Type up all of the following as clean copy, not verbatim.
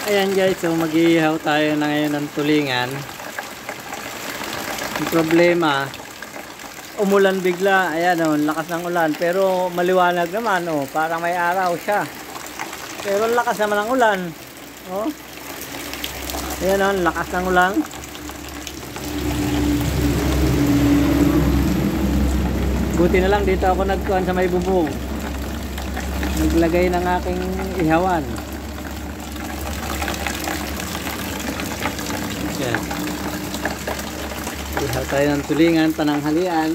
Ayan guys, so mag-iihaw tayo na ngayon ng tulingan. Ang problema, umulan bigla. Ayan o, lakas ng ulan. Pero maliwanag naman o, parang may araw siya. Pero lakas naman ng ulan. O, ayan o, lakas ng ulan. Buti na lang dito ako nagkuhan sa may bubong. Naglagay ng aking ihawan. Yan. Ihaw tayo ng tulingan, pananghalian.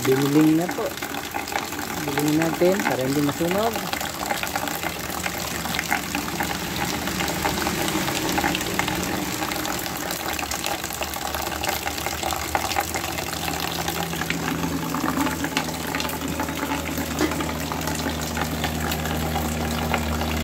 Biniling na po. Bilingin natin para hindi masunog.